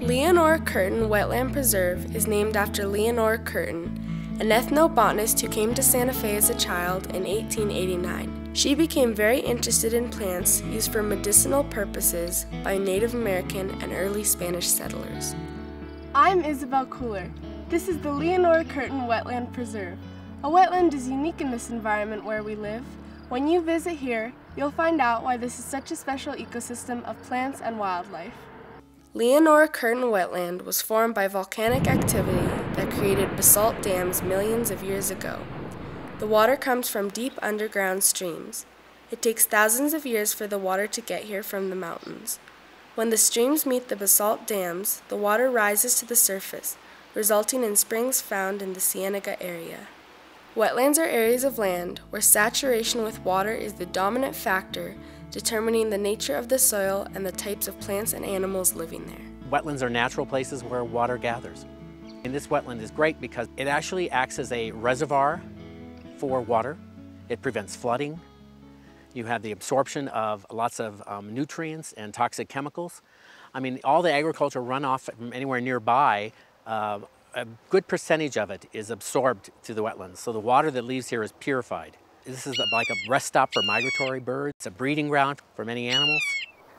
Leonora Curtin Wetland Preserve is named after Leonora Curtin, an ethnobotanist who came to Santa Fe as a child in 1889. She became very interested in plants used for medicinal purposes by Native American and early Spanish settlers. I'm Isabel Cooler. This is the Leonora Curtin Wetland Preserve. A wetland is unique in this environment where we live. When you visit here, you'll find out why this is such a special ecosystem of plants and wildlife. Leonora Curtin Wetland was formed by volcanic activity that created basalt dams millions of years ago. The water comes from deep underground streams. It takes thousands of years for the water to get here from the mountains. When the streams meet the basalt dams, the water rises to the surface, resulting in springs found in the Cienega area. Wetlands are areas of land where saturation with water is the dominant factor, determining the nature of the soil and the types of plants and animals living there. Wetlands are natural places where water gathers. And this wetland is great because it actually acts as a reservoir for water. It prevents flooding. You have the absorption of lots of nutrients and toxic chemicals. I mean, all the agricultural runoff from anywhere nearby, a good percentage of it is absorbed to the wetlands. So the water that leaves here is purified. This is like a rest stop for migratory birds. It's a breeding ground for many animals.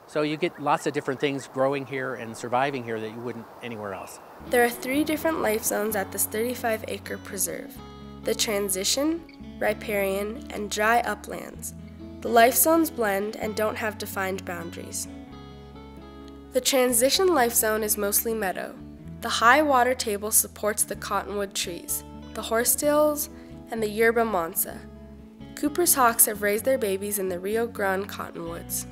So you get lots of different things growing here and surviving here that you wouldn't anywhere else. There are 3 different life zones at this 35-acre preserve: the transition, riparian, and dry uplands. The life zones blend and don't have defined boundaries. The transition life zone is mostly meadow. The high water table supports the cottonwood trees, the horsetails, and the yerba mansa. Cooper's hawks have raised their babies in the Rio Grande cottonwoods.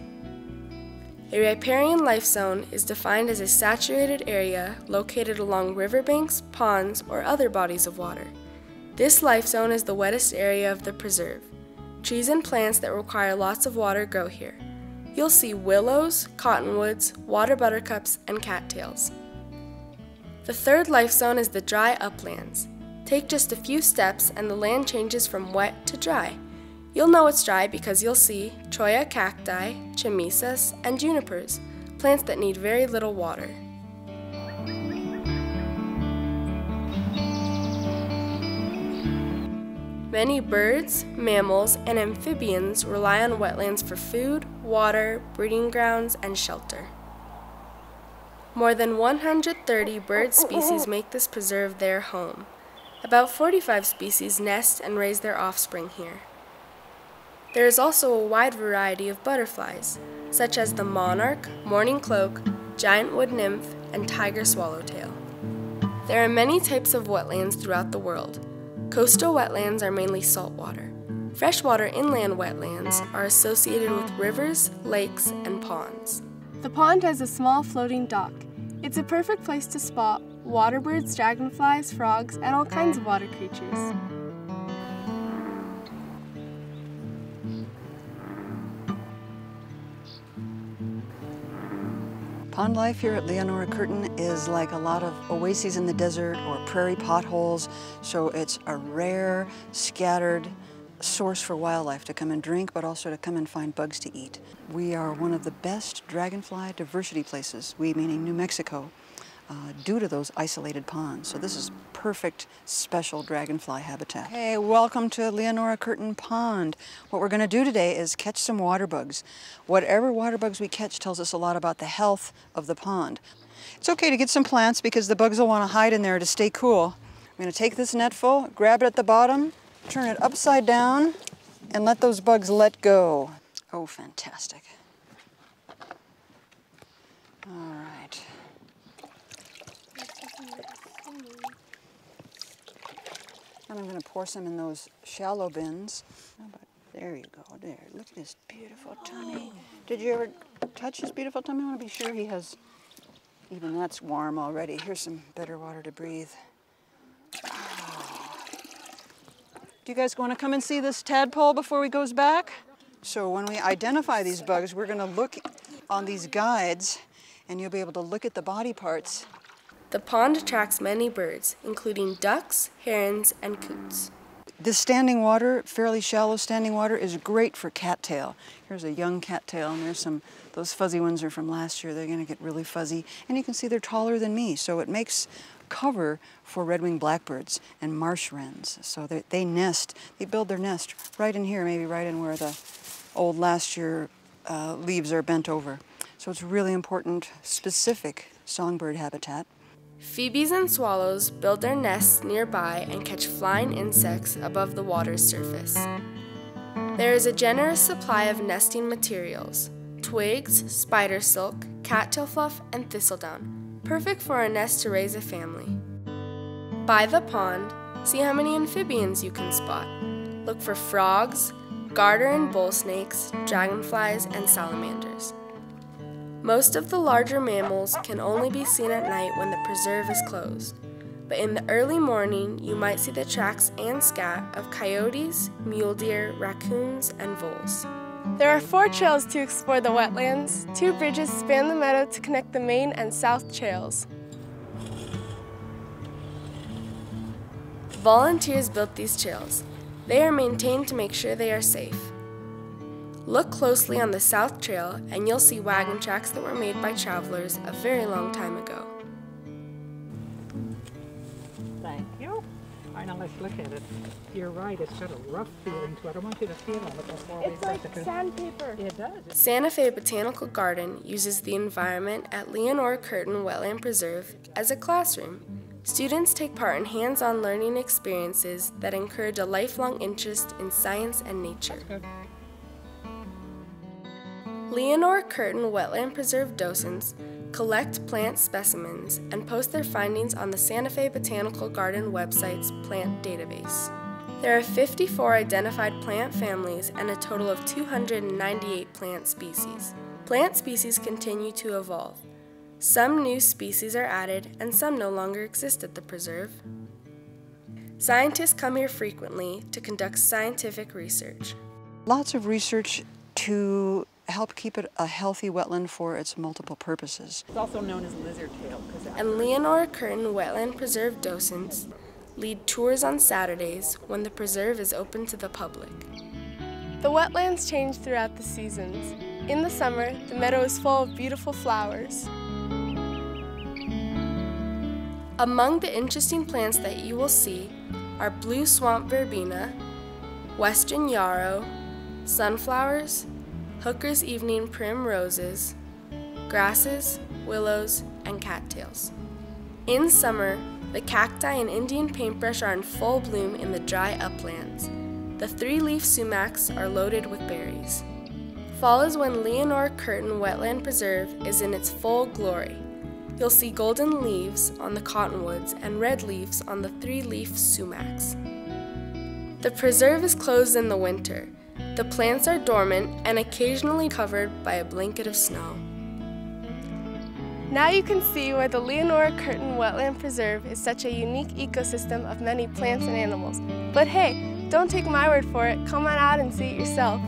A riparian life zone is defined as a saturated area located along riverbanks, ponds, or other bodies of water. This life zone is the wettest area of the preserve. Trees and plants that require lots of water grow here. You'll see willows, cottonwoods, water buttercups, and cattails. The 3rd life zone is the dry uplands. Take just a few steps and the land changes from wet to dry. You'll know it's dry because you'll see cholla cacti, chamisas, and junipers, plants that need very little water. Many birds, mammals, and amphibians rely on wetlands for food, water, breeding grounds, and shelter. More than 130 bird species make this preserve their home. About 45 species nest and raise their offspring here. There is also a wide variety of butterflies, such as the monarch, mourning cloak, giant wood nymph, and tiger swallowtail. There are many types of wetlands throughout the world. Coastal wetlands are mainly saltwater. Freshwater inland wetlands are associated with rivers, lakes, and ponds. The pond has a small floating dock. It's a perfect place to spot water birds, dragonflies, frogs, and all kinds of water creatures. Pond life here at Leonora Curtin is like a lot of oases in the desert or prairie potholes, so it's a rare, scattered source for wildlife to come and drink, but also to come and find bugs to eat. We are one of the best dragonfly diversity places, we meaning New Mexico, due to those isolated ponds. So this is perfect special dragonfly habitat. Hey, welcome to Leonora Curtin Pond. What we're going to do today is catch some water bugs. Whatever water bugs we catch tells us a lot about the health of the pond. It's okay to get some plants because the bugs will want to hide in there to stay cool. I'm going to take this net full, grab it at the bottom, turn it upside down, and let those bugs let go. Oh, fantastic. All right. And I'm going to pour some in those shallow bins. Oh, but there you go, there. Look at this beautiful tummy. Did you ever touch his beautiful tummy? I want to be sure he has, even that's warm already. Here's some better water to breathe. Oh. Do you guys want to come and see this tadpole before he goes back? So when we identify these bugs, we're going to look on these guides, and you'll be able to look at the body parts. The pond attracts many birds, including ducks, herons, and coots. This standing water, fairly shallow standing water, is great for cattail. Here's a young cattail, and there's those fuzzy ones are from last year. They're going to get really fuzzy. And you can see they're taller than me, so it makes cover for red-winged blackbirds and marsh wrens. So they nest, they build their nest right in here, maybe right in where the old last year leaves are bent over. So it's really important, specific songbird habitat. Phoebes and swallows build their nests nearby and catch flying insects above the water's surface. There is a generous supply of nesting materials: twigs, spider silk, cattail fluff, and thistledown, perfect for a nest to raise a family. By the pond, see how many amphibians you can spot. Look for frogs, garter and bull snakes, dragonflies, and salamanders. Most of the larger mammals can only be seen at night when the preserve is closed, but in the early morning you might see the tracks and scat of coyotes, mule deer, raccoons, and voles. There are 4 trails to explore the wetlands. 2 bridges span the meadow to connect the main and south trails. Volunteers built these trails. They are maintained to make sure they are safe. Look closely on the south trail and you'll see wagon tracks that were made by travelers a very long time ago. Thank you. All right, now let's look at it. You're right, it's got a rough feeling to it. I want you to feel on it before we It's like sandpaper. It does. Santa Fe Botanical Garden uses the environment at Leonora Curtin Wetland Preserve as a classroom. Students take part in hands-on learning experiences that encourage a lifelong interest in science and nature. Good. Leonora Curtin Wetland Preserve docents collect plant specimens and post their findings on the Santa Fe Botanical Garden website's plant database. There are 54 identified plant families and a total of 298 plant species. Plant species continue to evolve. Some new species are added and some no longer exist at the preserve. Scientists come here frequently to conduct scientific research. Lots of research to help keep it a healthy wetland for its multiple purposes. It's also known as lizard tail. And Leonora Curtin Wetland Preserve docents lead tours on Saturdays when the preserve is open to the public. The wetlands change throughout the seasons. In the summer, the meadow is full of beautiful flowers. Among the interesting plants that you will see are blue swamp verbena, western yarrow, sunflowers, Hooker's evening primroses, grasses, willows, and cattails. In summer, the cacti and Indian paintbrush are in full bloom in the dry uplands. The 3-leaf sumacs are loaded with berries. Fall is when Leonora Curtin Wetland Preserve is in its full glory. You'll see golden leaves on the cottonwoods and red leaves on the 3-leaf sumacs. The preserve is closed in the winter. The plants are dormant and occasionally covered by a blanket of snow. Now you can see why the Leonora Curtin Wetland Preserve is such a unique ecosystem of many plants and animals. But hey, don't take my word for it, come on out and see it yourself.